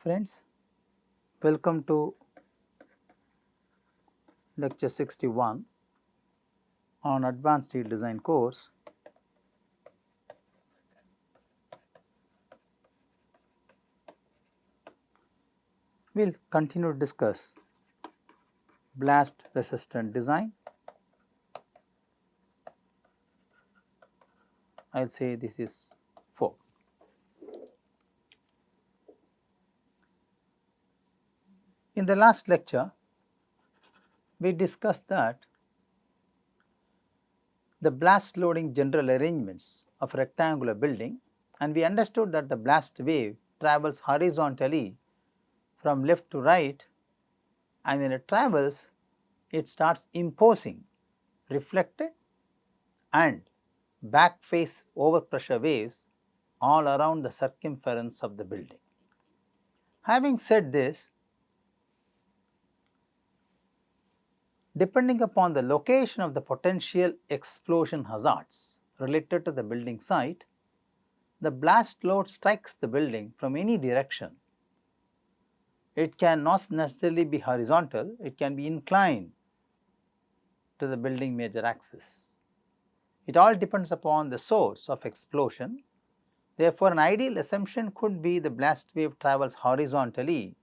Friends, welcome to lecture 61 on advanced steel design course. We will continue to discuss blast resistant design. I will say this is 4. In the last lecture, we discussed that the blast loading general arrangements of a rectangular building, and we understood that the blast wave travels horizontally from left to right, and when it travels, it starts imposing reflected and back face overpressure waves all around the circumference of the building. Having said this, depending upon the location of the potential explosion hazards related to the building site, the blast load strikes the building from any direction. It can not necessarily be horizontal, it can be inclined to the building major axis. It all depends upon the source of explosion. Therefore, an ideal assumption could be the blast wave travels horizontally,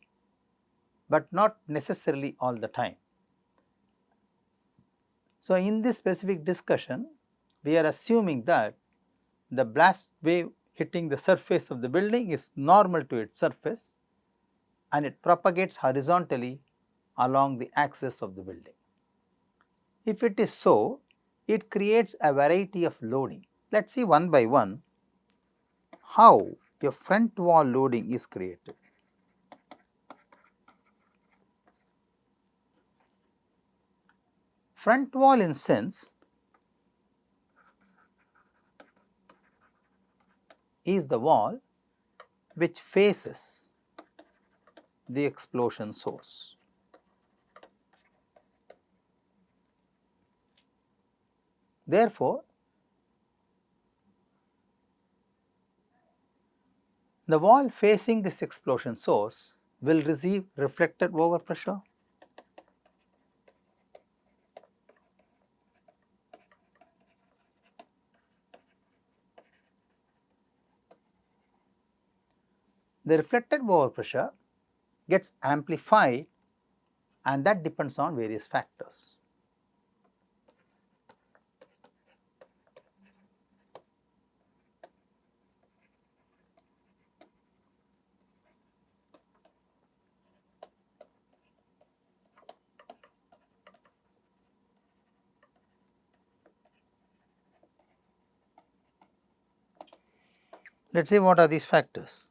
but not necessarily all the time. So, in this specific discussion, we are assuming that the blast wave hitting the surface of the building is normal to its surface and it propagates horizontally along the axis of the building. If it is so, it creates a variety of loading. Let us see one by one how a front wall loading is created. Front wall in sense is the wall which faces the explosion source. Therefore, the wall facing this explosion source will receive reflected overpressure. The reflected overpressure gets amplified, and that depends on various factors. Let us see what are these factors.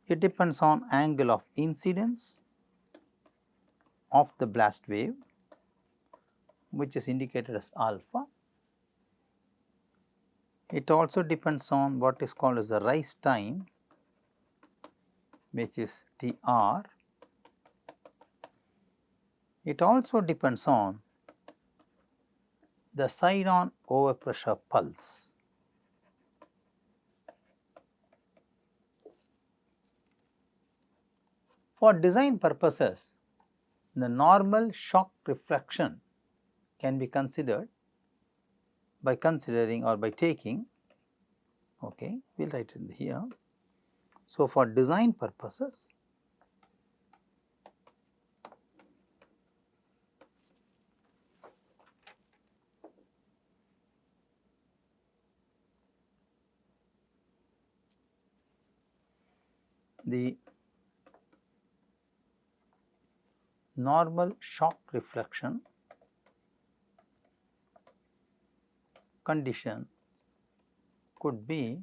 It depends on angle of incidence of the blast wave, which is indicated as alpha. It also depends on what is called as the rise time, which is Tr. It also depends on the side-on overpressure pulse. For design purposes, the normal shock reflection can be considered by considering or by taking, okay, we will write it here. So, for design purposes, the normal shock reflection condition could be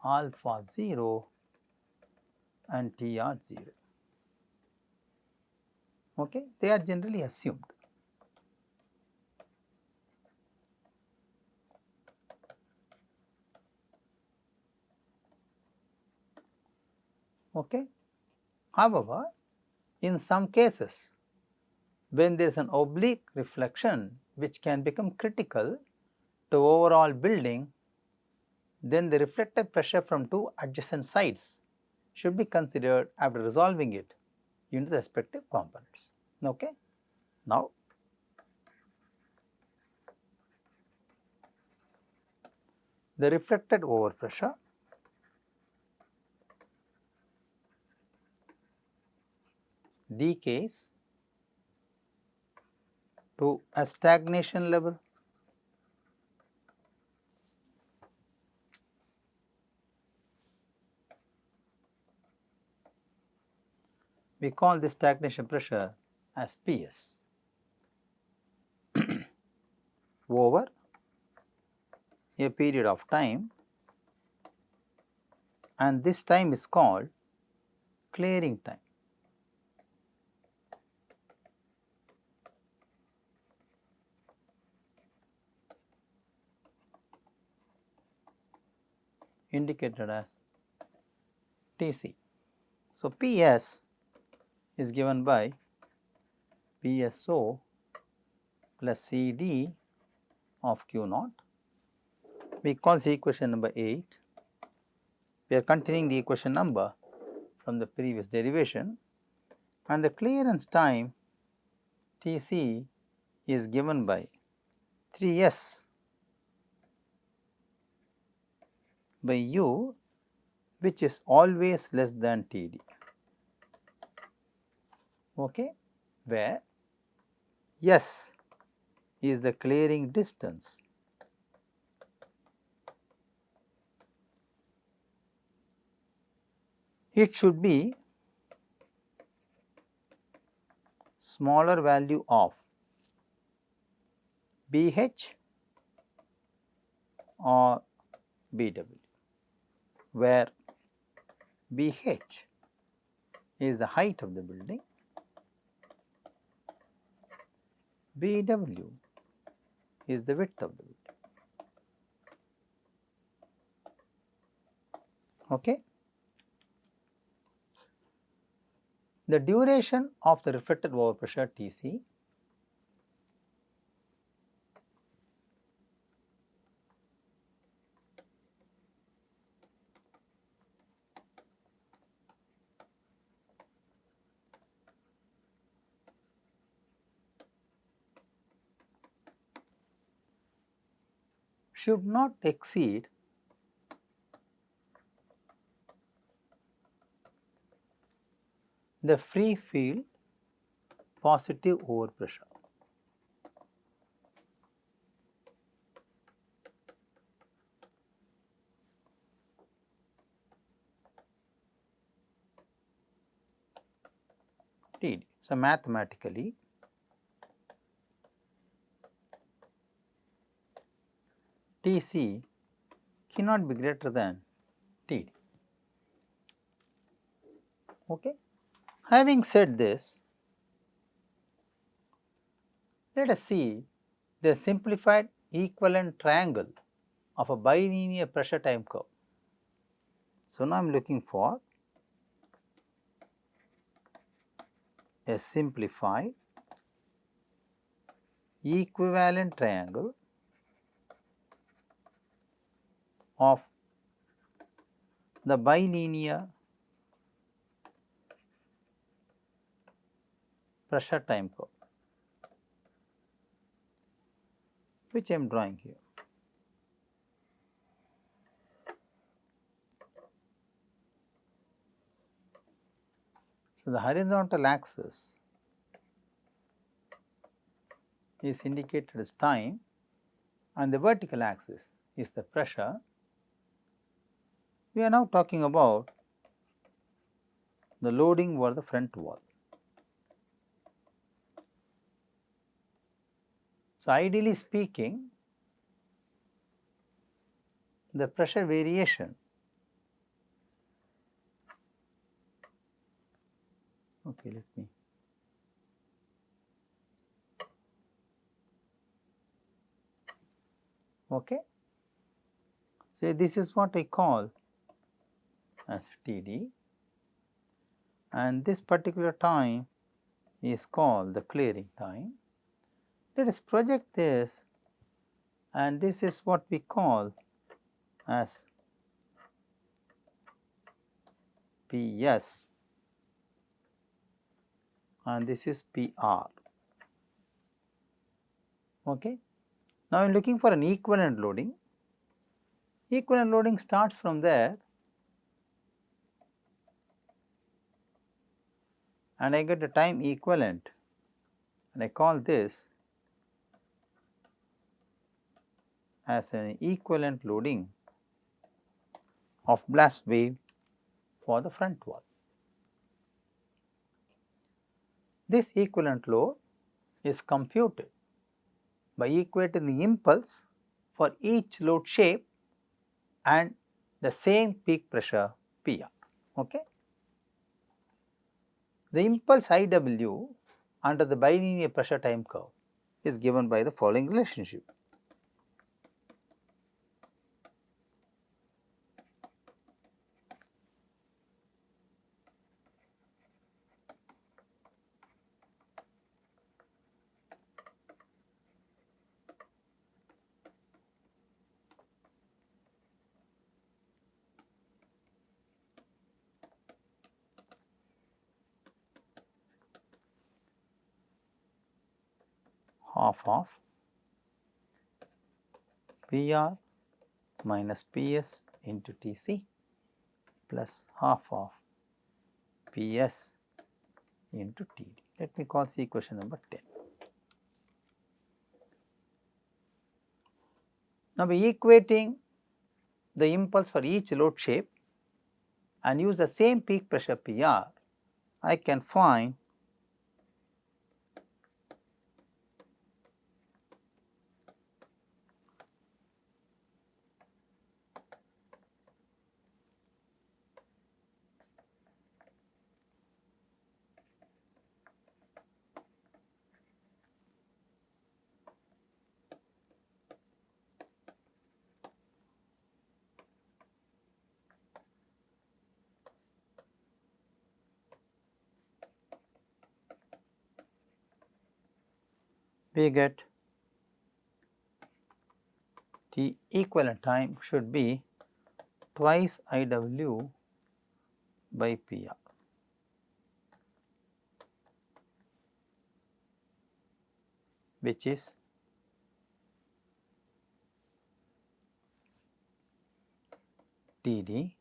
alpha 0 and Tr 0. Okay, they are generally assumed. Okay. However, in some cases, when there is an oblique reflection which can become critical to overall building, then the reflected pressure from two adjacent sides should be considered after resolving it into the respective components. Okay. Now, the reflected overpressure decays to a stagnation level. We call this stagnation pressure as PS. Over a period of time, and this time is called clearing time. Indicated as Tc. So, Ps is given by Pso plus Cd of Q naught. We call this equation number 8. We are continuing the equation number from the previous derivation, and the clearance time Tc is given by 3s by u, which is always less than Td, okay, where s is the clearing distance. It should be smaller value of BH or BW, where BH is the height of the building, BW is the width of the building. Okay. The duration of the reflected overpressure Tc should not exceed the free field positive overpressure. Td. So, mathematically Tc cannot be greater than Td. Okay. Having said this, let us see the simplified equivalent triangle of a bilinear pressure time curve. So, now I am looking for a simplified equivalent triangle of the bilinear pressure time curve, which I am drawing here. So, the horizontal axis is indicated as time and the vertical axis is the pressure. We are now talking about the loading over the front wall. So, ideally speaking, the pressure variation let me So, this is what I call as Td, and this particular time is called the clearing time. Let us project this, and this is what we call as Ps and this is Pr. Okay. Now, I am looking for an equivalent loading. Equivalent loading starts from there and I get a time equivalent, and I call this as an equivalent loading of blast wave for the front wall. This equivalent load is computed by equating the impulse for each load shape and the same peak pressure PR. Okay. The impulse IW under the bilinear pressure time curve is given by the following relationship. Half of PR minus PS into TC plus half of PS into TD. Let me call this equation number 10. Now, by equating the impulse for each load shape and use the same peak pressure PR, I can find we get the equivalent time should be twice IW by PR. Which is TD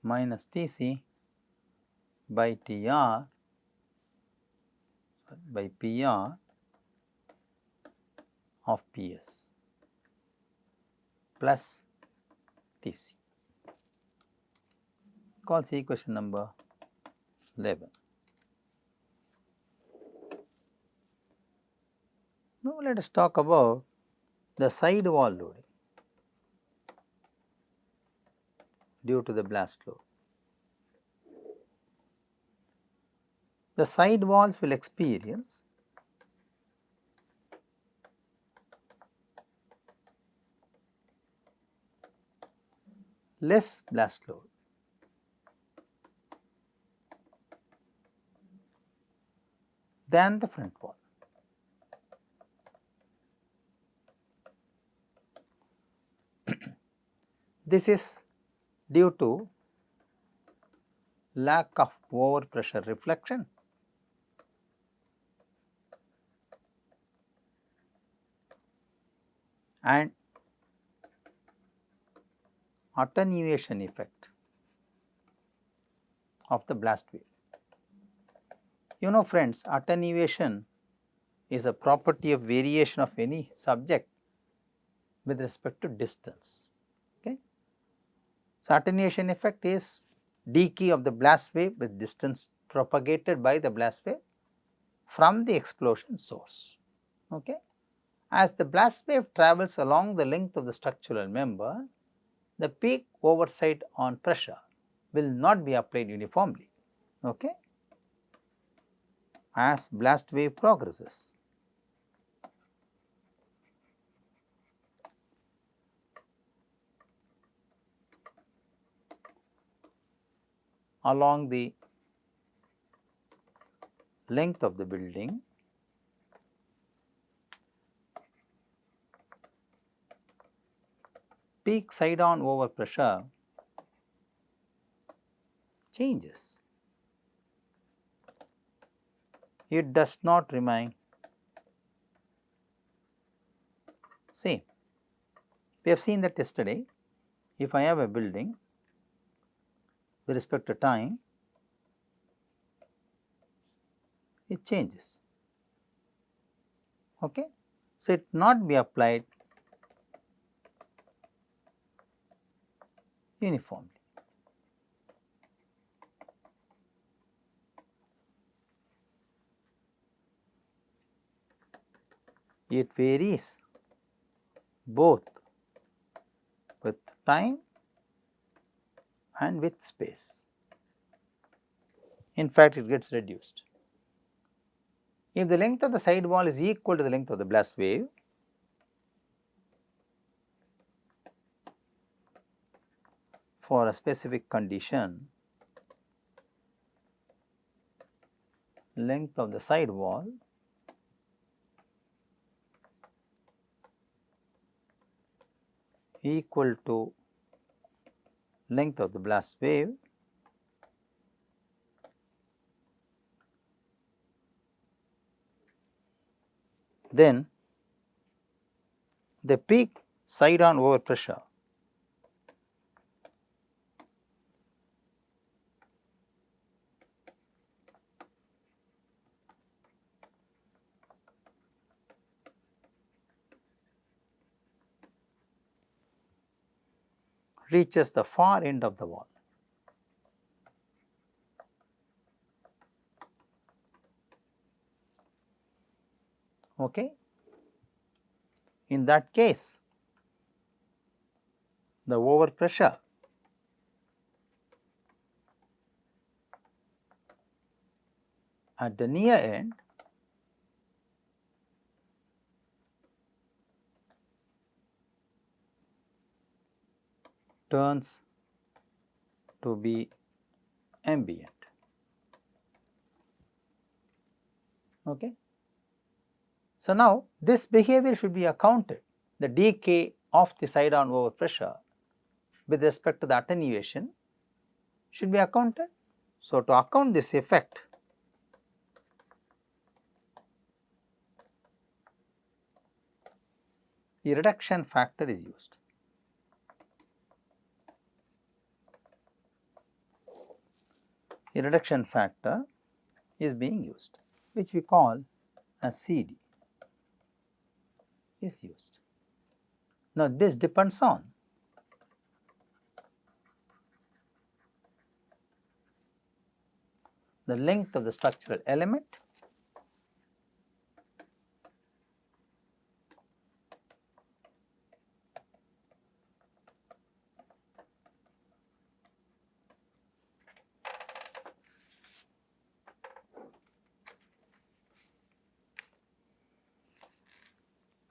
minus TC by TR by PR of PS plus TC. Call this equation number 11. Now, let us talk about the sidewall loading due to the blast load. The sidewalls will experience less blast load than the front wall. This is due to lack of overpressure reflection and attenuation effect of the blast wave. You know friends, attenuation is a property of variation of any subject with respect to distance. Okay. So, attenuation effect is decay of the blast wave with distance propagated by the blast wave from the explosion source. Okay. As the blast wave travels along the length of the structural member, the peak oversight on pressure will not be applied uniformly. Okay. As blast wave progresses. Along the length of the building, peak side on overpressure changes. It does not remain same. We have seen that yesterday. If I have a building with respect to time, it changes. Okay? So, it not be applied uniformly. It varies both with time and with space. In fact, it gets reduced. If the length of the sidewall is equal to the length of the blast wave, for a specific condition, length of the sidewall equal to length of the blast wave, then the peak side on overpressure reaches the far end of the wall. Okay? In that case, the overpressure at the near end turns to be ambient. Okay? So, now this behavior should be accounted, the decay of the side on overpressure with respect to the attenuation should be accounted. So, to account this effect, the reduction factor is used. The reduction factor is being used, which we call as CD is used. Now, this depends on the length of the structural element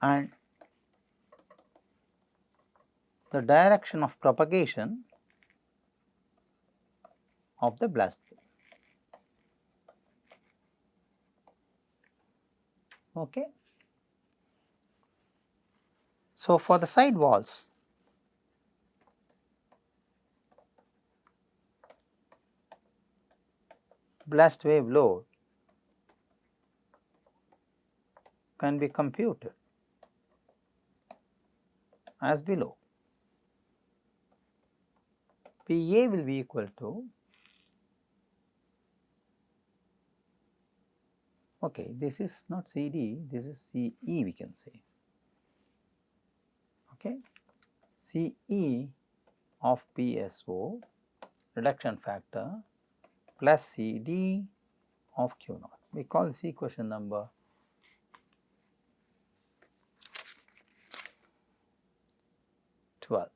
and the direction of propagation of the blast wave. Okay. So, for the side walls, blast wave load can be computed as below. PA will be equal to, okay, this is not CD, this is CE we can say, okay, CE of PSO reduction factor plus CD of Q naught. We call this equation number 12.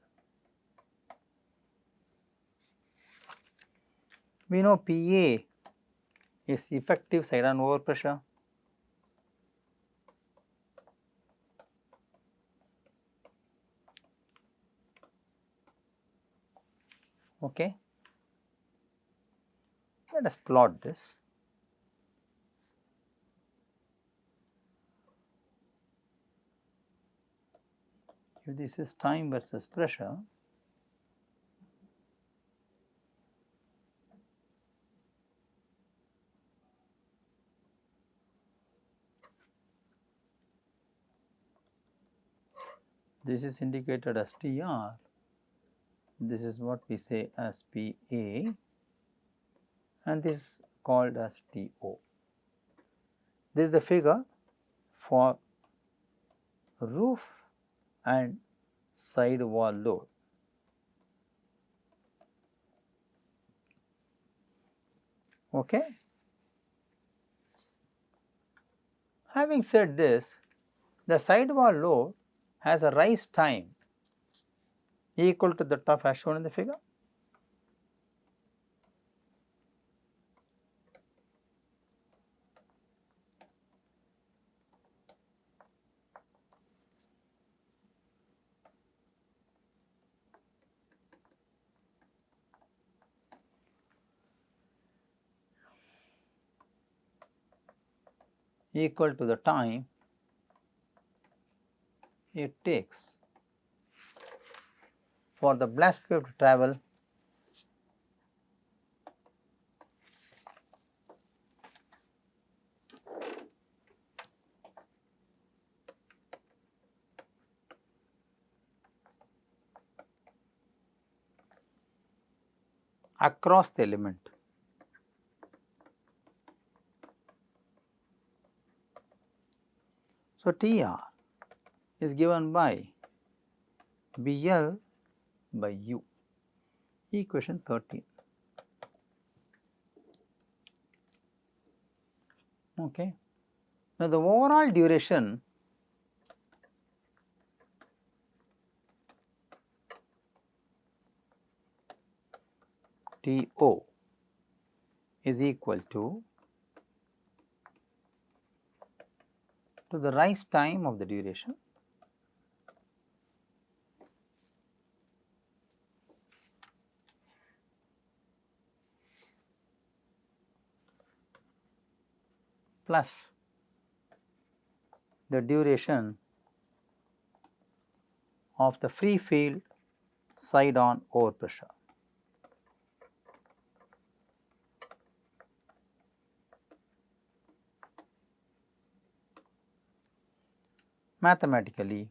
We know PA is effective side on overpressure. Okay. Let us plot this. if this is time versus pressure, this is indicated as TR, this is what we say as PA, and this is called as TO. This is the figure for roof and sidewall load. Okay. Having said this, the sidewall load has a rise time equal to that of as shown in the figure. Equal to the time it takes for the blast wave to travel across the element. So, TR is given by BL by U, equation 13. Okay. Now, the overall duration TO is equal to the rise time of the duration plus the duration of the free field side on overpressure. Mathematically,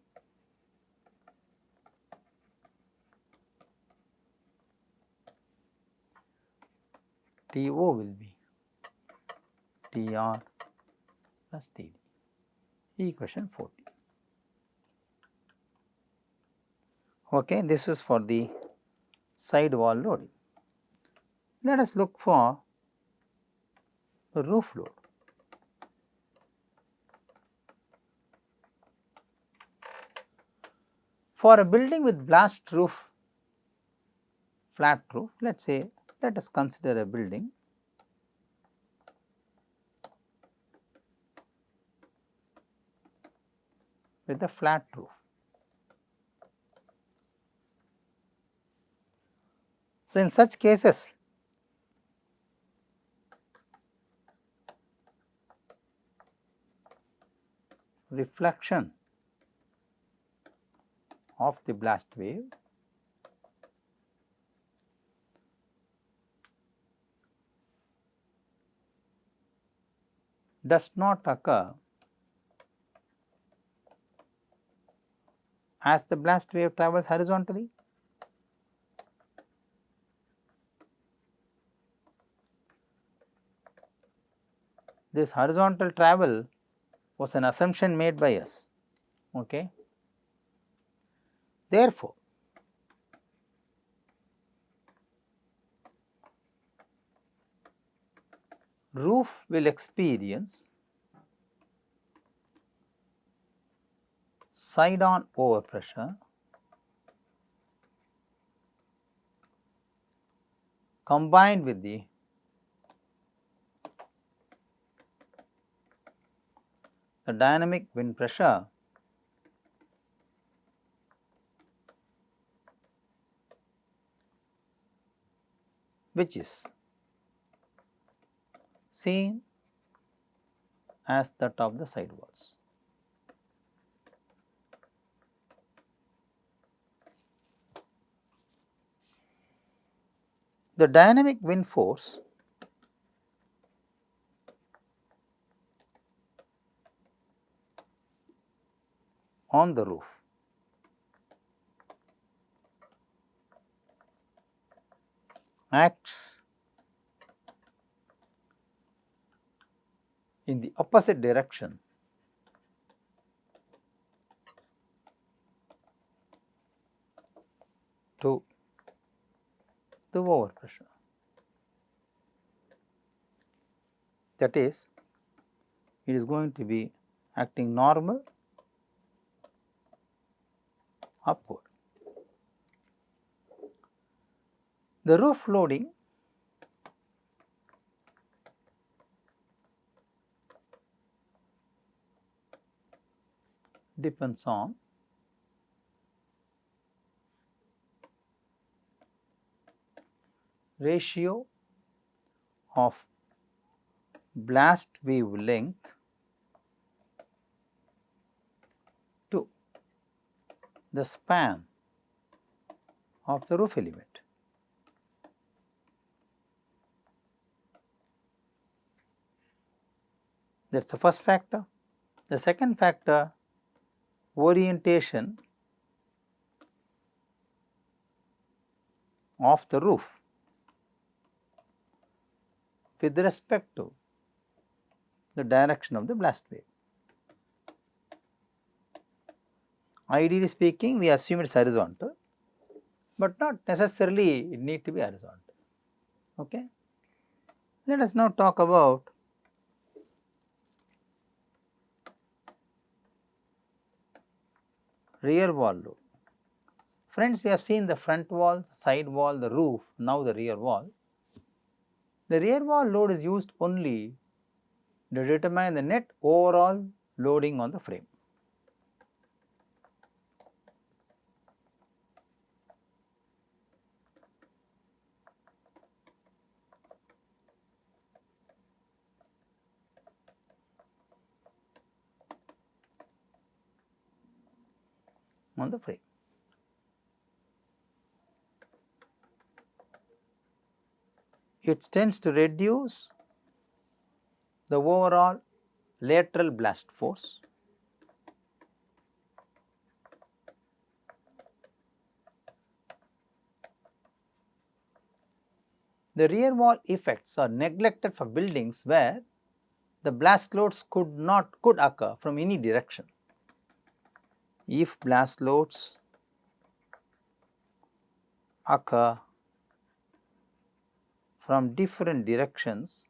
TO will be TR plus TD, equation 14. Okay, this is for the sidewall loading. Let us look for the roof load. For a building with blast roof, flat roof, let us consider a building with a flat roof. So, in such cases, reflection of the blast wave does not occur as the blast wave travels horizontally. This horizontal travel was an assumption made by us. Okay. Therefore, roof will experience side on overpressure combined with the dynamic wind pressure which is same as that of the sidewalls. the dynamic wind force on the roof acts in the opposite direction to the overpressure. That is, it is going to be acting normal upward. The roof loading depends on ratio of blast wave length to the span of the roof element. That is the first factor. The second factor, orientation of the roof with respect to the direction of the blast wave. Ideally speaking, we assume it is horizontal, but not necessarily it need to be horizontal. Okay. Let us now talk about rear wall load. Friends, we have seen the front wall, side wall, the roof, now the rear wall. The rear wall load is used only to determine the net overall loading on the frame. It tends to reduce the overall lateral blast force The rear wall effects are neglected for buildings where the blast loads could occur from any direction. If blast loads occur from different directions,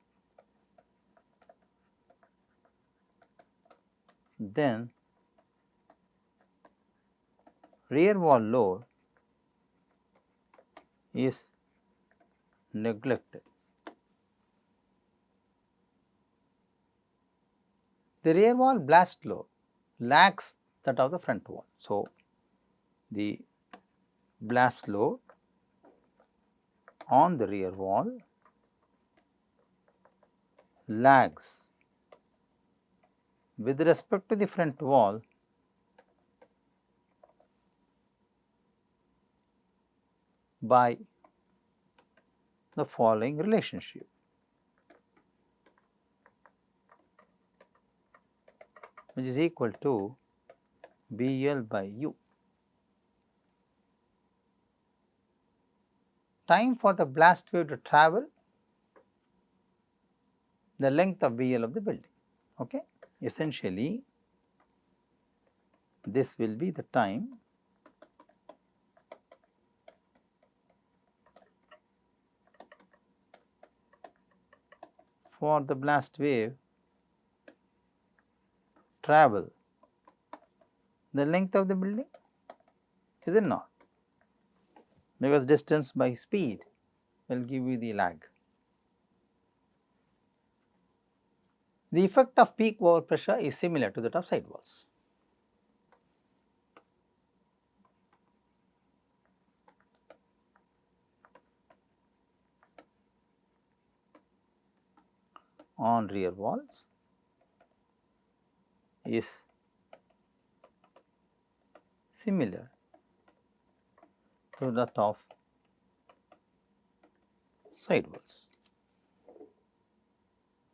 then rear wall load is neglected. The rear wall blast load lags that of the front wall. So, the blast load on the rear wall lags with respect to the front wall by the following relationship. Which is equal to BL by U. Time for the blast wave to travel, the length of BL of the building. Okay. Essentially, this will be the time for the blast wave travel the length of the building, is it not? Because distance by speed will give you the lag. The effect of peak overpressure is similar to that of sidewalls. On rear walls is similar to that of sidewalls.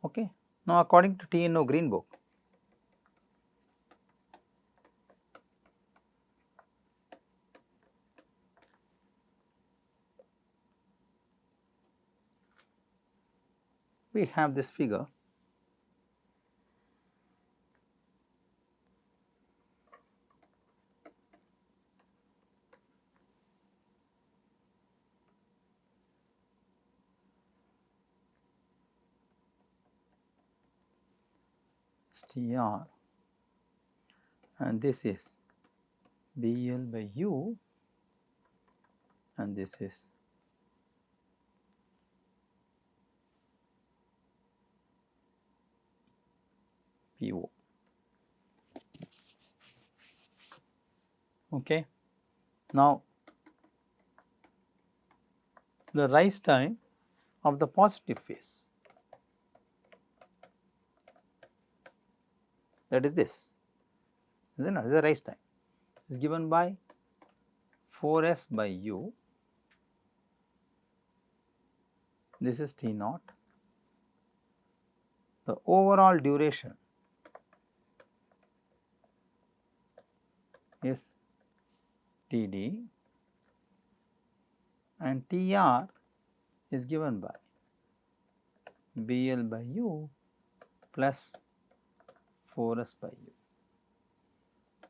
Okay. Now, according to TNO Green Book, we have this figure. TR, and this is BL by U, and this is PO. Okay. Now, the rise time of the positive phase, that is this, isn't it? The rise time is given by 4s by U, this is T naught. The overall duration is Td, and Tr is given by Bl by U plus 4s by U.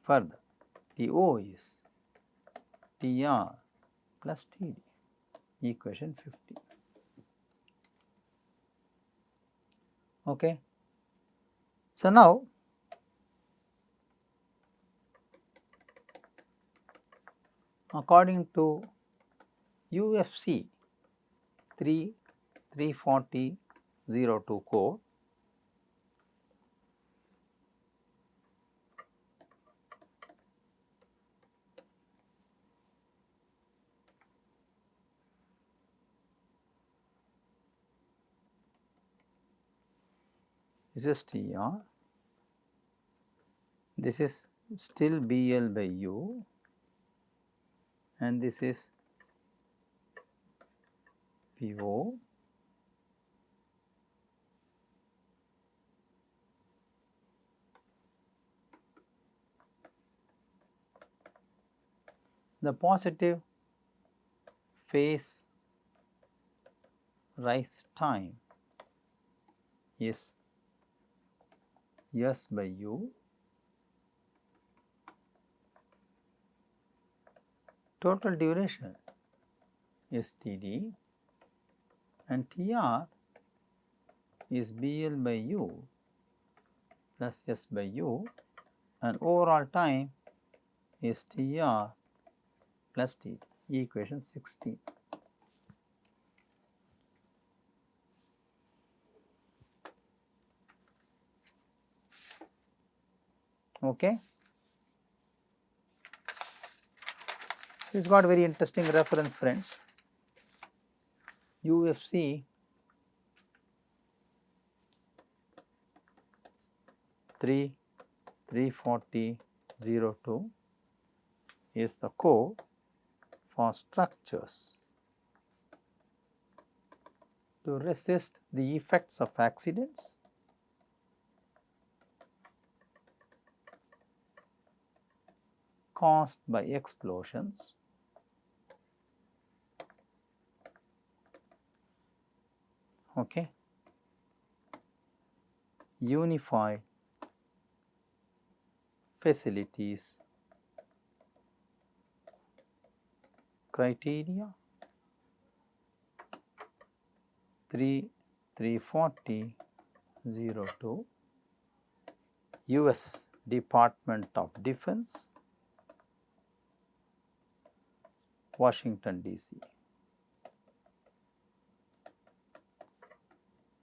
Further, To is Tr plus Td, equation 50. Okay. So, now according to UFC 34002 code, this is Tr, this is still Bl by U, and this is PO, the positive phase rise time is S by U, total duration is Td, and Tr is Bl by U plus S by U, and overall time is Tr plus Td, equation 16. Okay. This got very interesting reference, friends. UFC 34002 is the code for structures to resist the effects of accidents, caused by explosions, okay, unified facilities criteria 34002, US Department of Defense, Washington DC,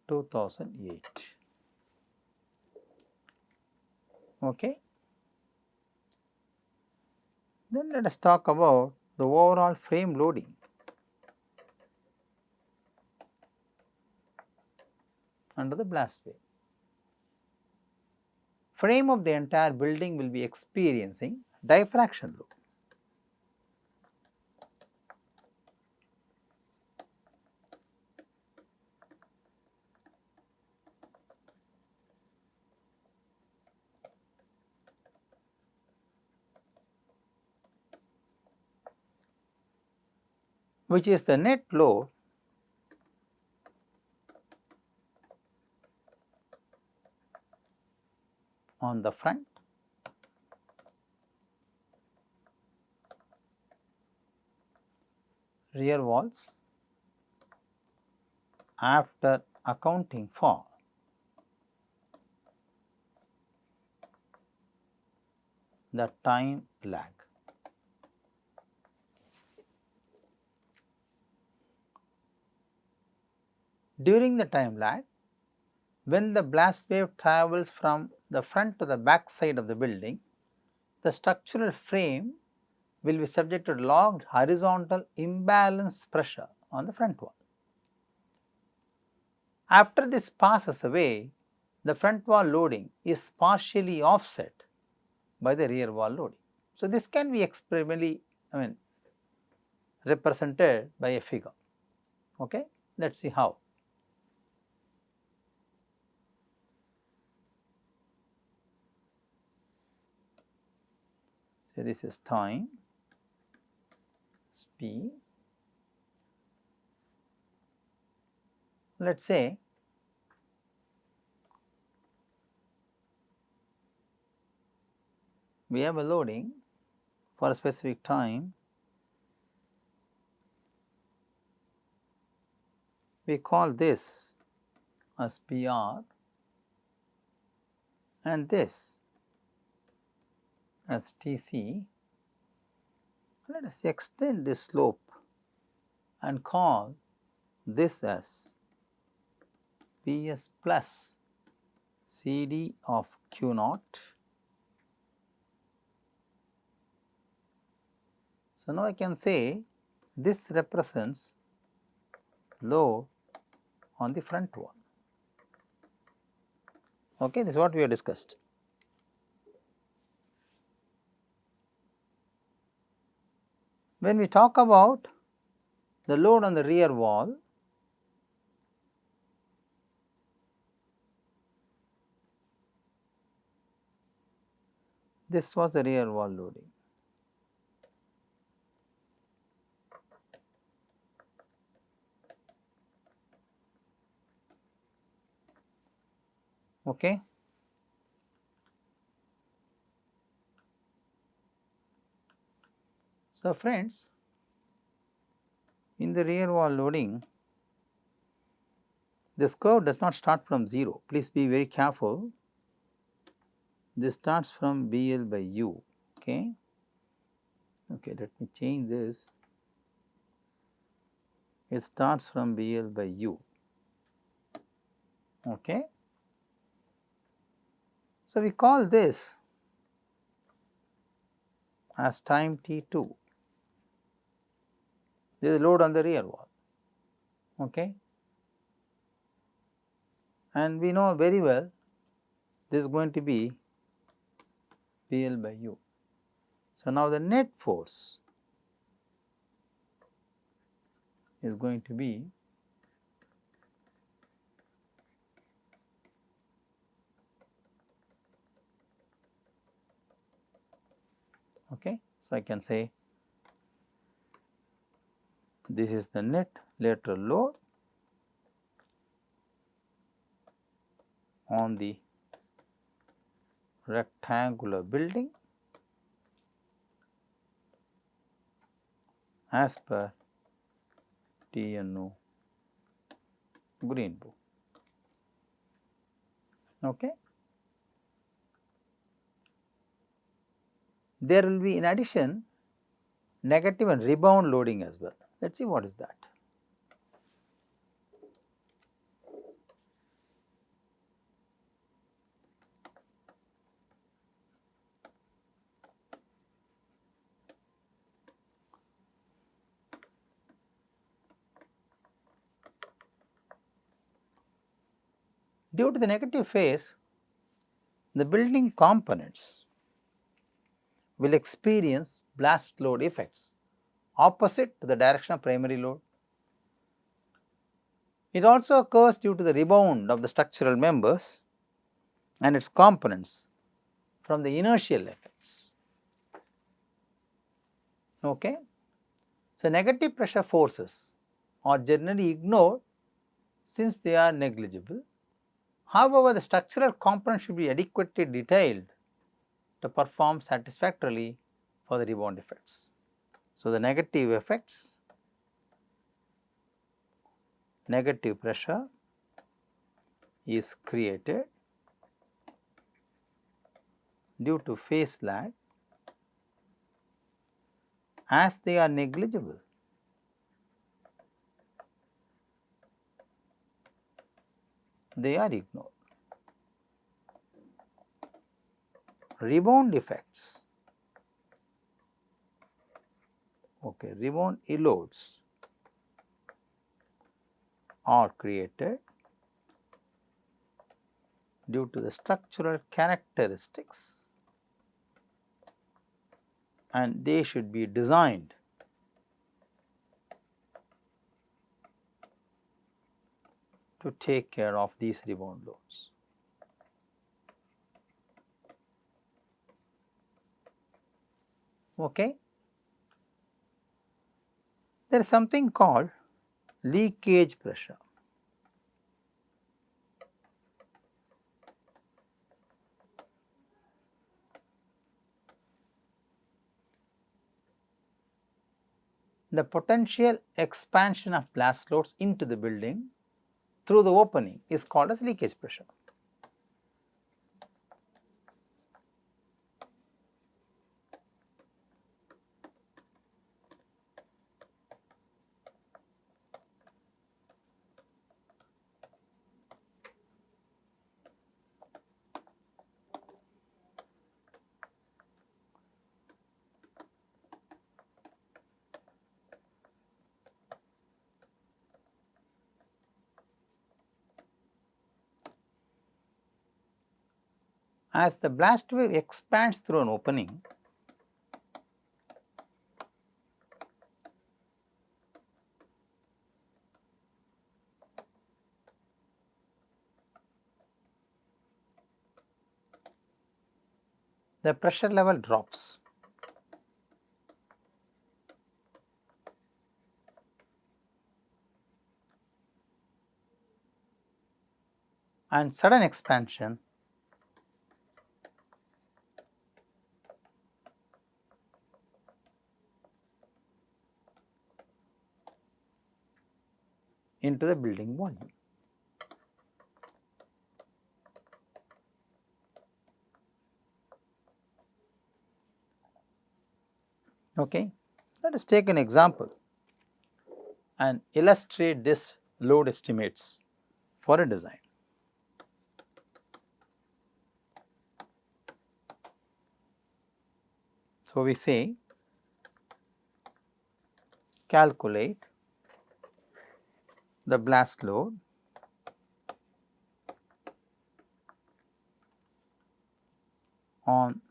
2008. Okay. Then let us talk about the overall frame loading. Under the blast wave, frame of the entire building will be experiencing diffraction load. which is the net load on the front rear walls after accounting for the time lag. During the time lag, when the blast wave travels from the front to the back side of the building, the structural frame will be subject to locked horizontal imbalance pressure on the front wall. After this passes away, the front wall loading is partially offset by the rear wall loading. So, this can be experimentally represented by a figure. Okay? Let us see how. So, this is time, speed. Let us say we have a loading for a specific time. We call this as PR and this as TC. Let us extend this slope and call this as PS plus CD of Q naught. So, now I can say this represents load on the front wall. Okay, this is what we have discussed. When we talk about the load on the rear wall, this was the rear wall loading. Okay. So, friends, in the rear wall loading, this curve does not start from 0. Please be very careful. This starts from BL by U. Okay. Okay, let me change this. It starts from BL by U. Okay. So, we call this as time T2. This is load on the rear wall. Okay. And we know very well this is going to be BL by U. So, now the net force is going to be okay. So, I can say this is the net lateral load on the rectangular building as per TNO Green Book. Okay. There will be in addition negative and rebound loading as well. Let us see what is that. Due to the negative phase, the building components will experience blast load effects opposite to the direction of primary load. It also occurs due to the rebound of the structural members and its components from the inertial effects. Okay. So, negative pressure forces are generally ignored since they are negligible. However, the structural component should be adequately detailed to perform satisfactorily for the rebound effects. So, the negative effects, negative pressure is created due to phase lag. As they are negligible, they are ignored. Rebound effects, rebound loads are created due to the structural characteristics, and they should be designed to take care of these rebound loads. Okay. There is something called leakage pressure. The potential expansion of blast loads into the building through the opening is called as leakage pressure. As the blast wave expands through an opening, the pressure level drops. And sudden expansion into the building volume. Okay. Let us take an example and illustrate this load estimates for a design. So, we say calculate the blast load on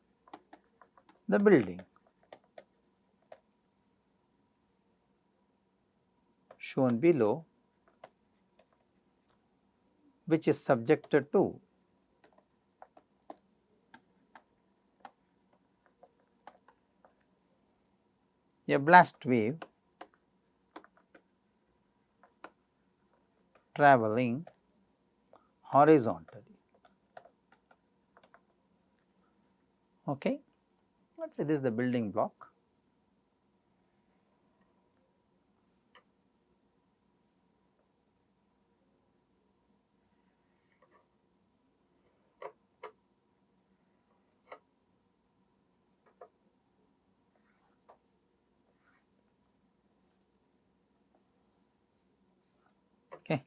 the building shown below, which is subjected to a blast wave traveling horizontally. Okay. Let us say this is the building block. Okay.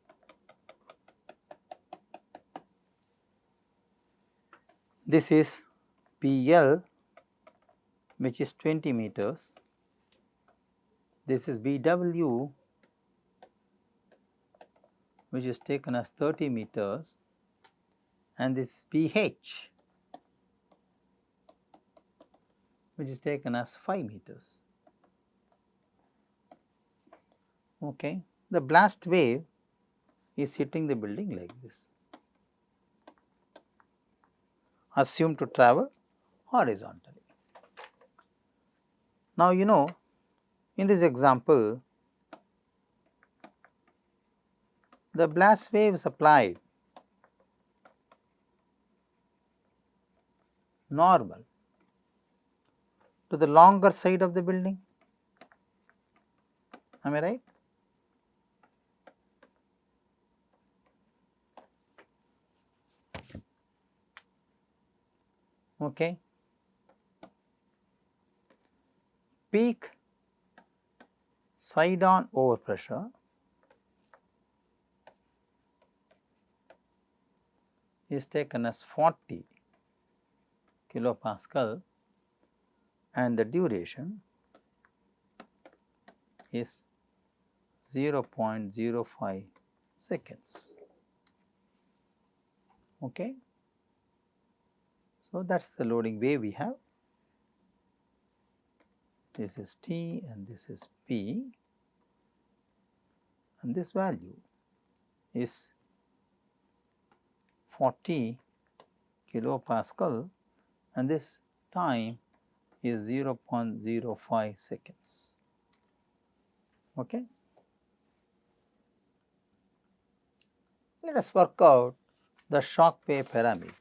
This is PL, which is 20 meters. This is BW, which is taken as 30 meters, and this is BH, which is taken as 5 meters. Okay. The blast wave is hitting the building like this, assumed to travel horizontally. Now, you know, In this example, the blast wave is applied normal to the longer side of the building. Am I right? Okay. Peak side on overpressure is taken as 40 kilopascal and the duration is 0.05 seconds. Okay. So, that is the loading wave we have. This is T and this is P, and this value is 40 kilopascal and this time is 0.05 seconds. Okay. Let us work out the shock wave parameter.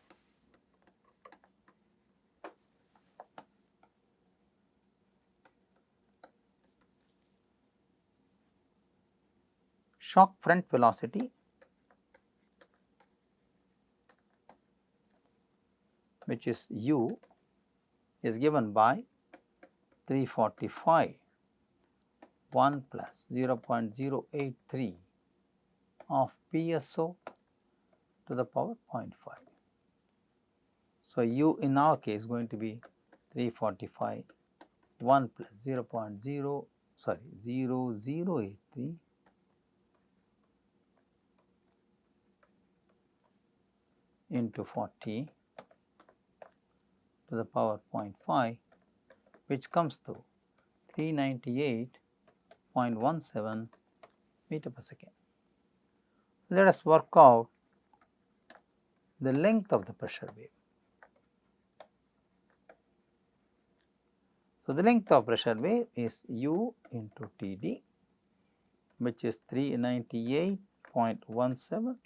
Shock front velocity which is u is given by 345 1 plus 0.083 of PSO to the power 0.5. So, u in our case is going to be 345 1 plus 0083 into 40 to the power 0.5, which comes to 398.17 meter per second. Let us work out the length of the pressure wave. So, the length of pressure wave is u into Td, which is 398.17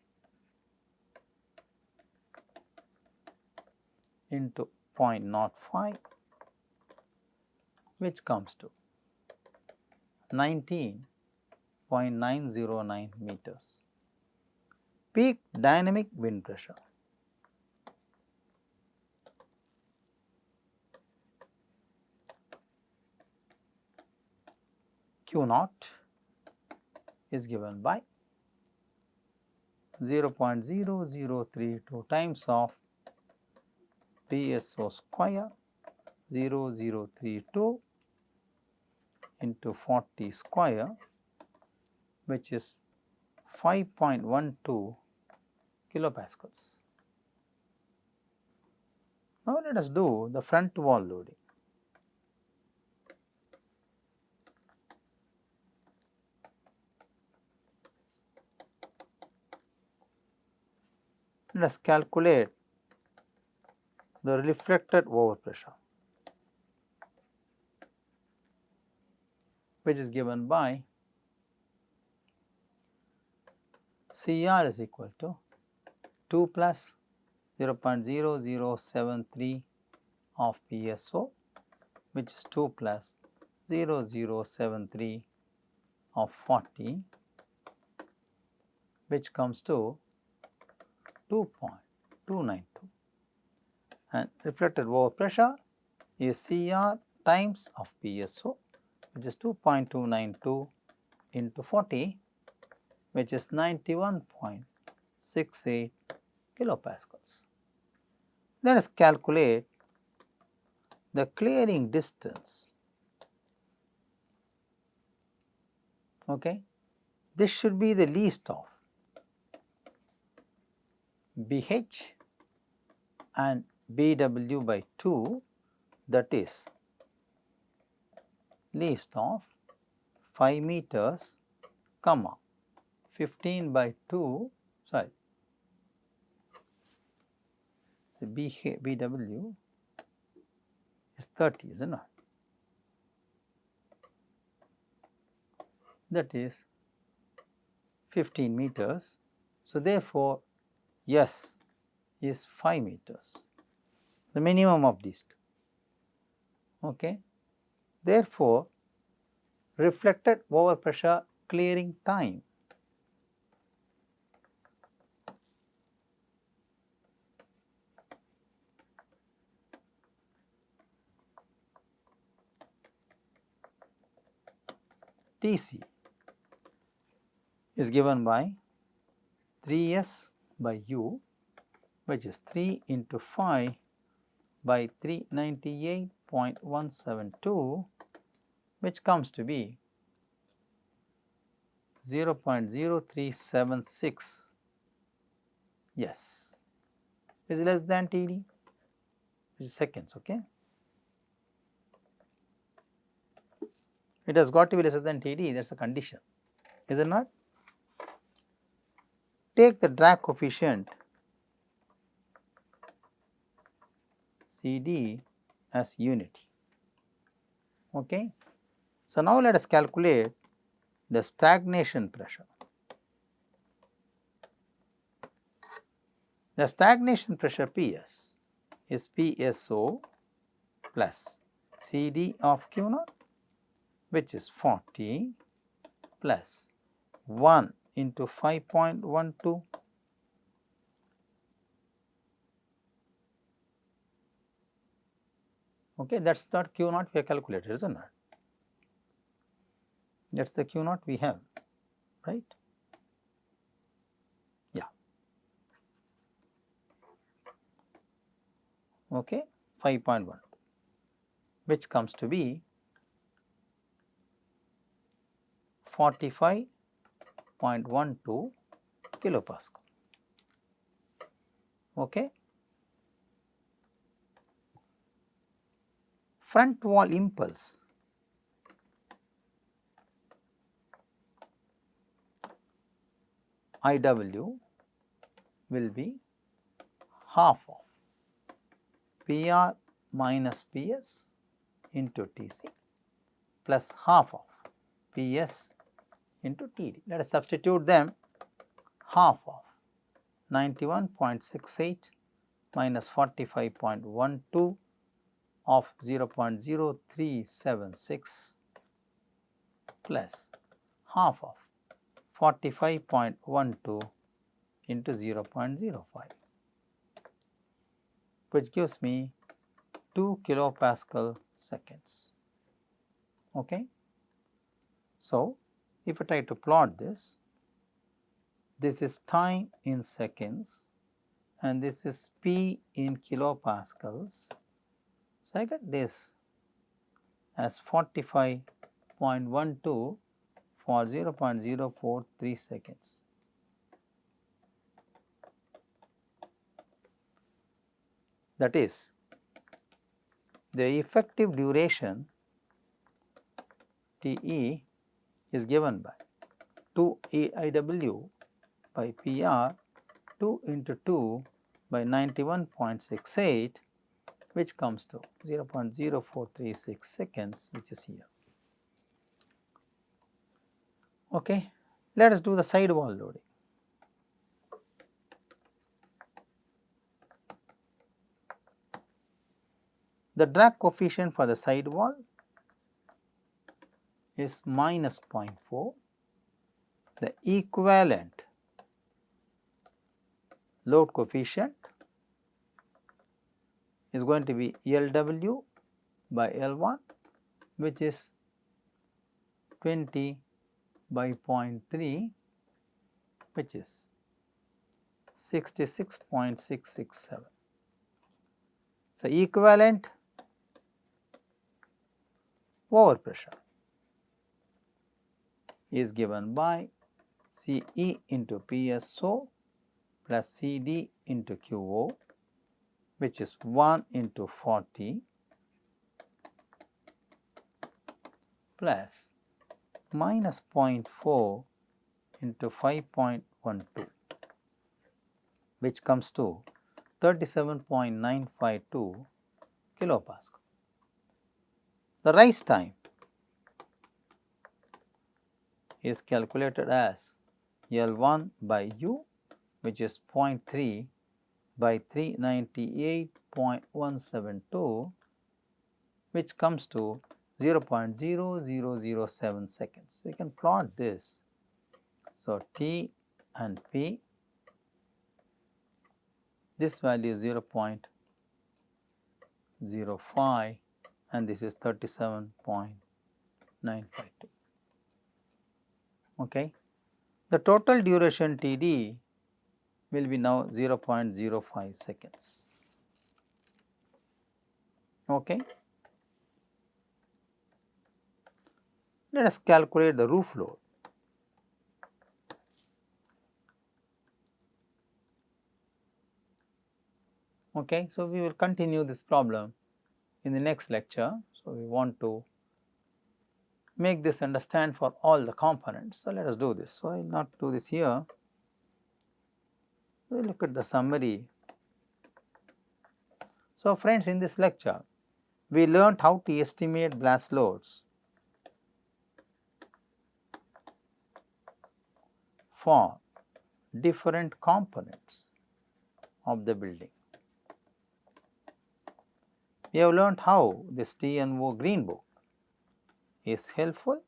into 0.05, which comes to 19.909 meters. Peak dynamic wind pressure. Q naught is given by 0.0032 times of PSO square 0032 into 40 square, which is 5.12 kilopascals. Now, let us do the front wall loading. Let us calculate the reflected overpressure, which is given by CR is equal to 2 plus 0.0073 of PSO, which is 2 plus 0073 of 40, which comes to 2.292, and reflected overpressure is CR times of PSO, which is 2.292 into 40, which is 91.68 kilopascals. Let us calculate the clearing distance. Okay. This should be the least of BH and BW by 2, that is least of 5 meters, comma 15 by 2, sorry, so BW is 30, isn't it? that is 15 meters. So, therefore, S is 5 meters, the minimum of these two. Okay. Therefore, reflected overpressure clearing time Tc is given by 3S by U, which is 3 into 5 by 398.172, which comes to be 0.0376. Yes, is less than TD, which is seconds. Okay, it has got to be lesser than TD, that is a condition, is it not? Take the drag coefficient CD as unity. Okay. So, now let us calculate the stagnation pressure. The stagnation pressure Ps is PSO plus CD of Q0, which is 40 plus 1 into 5.12. Okay, that is not Q0 we have calculated, isn't it? That is the Q0 we have, right? Yeah. Okay, 5.1, which comes to be 45.12 kilopascal. Okay. Front wall impulse IW will be half of PR minus PS into TC plus half of PS into TD. Let us substitute them. Half of 91.68 minus 45.12 of 0.0376 plus half of 45.12 into 0.05, which gives me 2 kilopascal seconds. Okay. So, if I try to plot this, this is time in seconds and this is P in kilopascals. So, I get this as 45.12 for 0.043 seconds. That is, the effective duration TE is given by 2 EIW by PR 2 into 2 by 91.68, which comes to 0.0436 seconds, which is here. Okay. Let us do the sidewall loading. The drag coefficient for the sidewall is minus 0.4. The equivalent load coefficient is going to be LW by L1, which is 20 by 0.3, which is 66.667. So, equivalent overpressure is given by CE into PSO plus CD into QO, which is 1 into 40 plus minus 0.4 into 5.12, which comes to 37.952 kilopascal. The rise time is calculated as L1 by U, which is 0.3 by 398.172, which comes to 0.0007 seconds. We can plot this. So, T and P, this value is 0.05 and this is 37.952. Okay. The total duration Td will be now 0.05 seconds. Okay. Let us calculate the roof load. Okay. So, we will continue this problem in the next lecture. So, we want to make this understand for all the components. So, let us do this. So, I will not do this here. We will look at the summary. So, friends, in this lecture, we learned how to estimate blast loads for different components of the building. We have learned how this TNO green book is helpful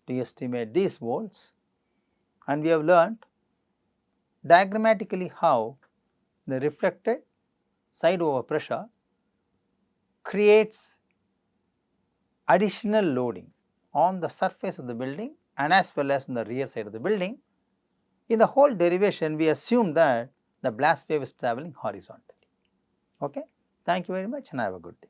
to estimate these volts, and we have learned diagrammatically how the reflected side over pressure creates additional loading on the surface of the building and as well as in the rear side of the building. In the whole derivation, we assume that the blast wave is travelling horizontally. Okay? Thank you very much and have a good day.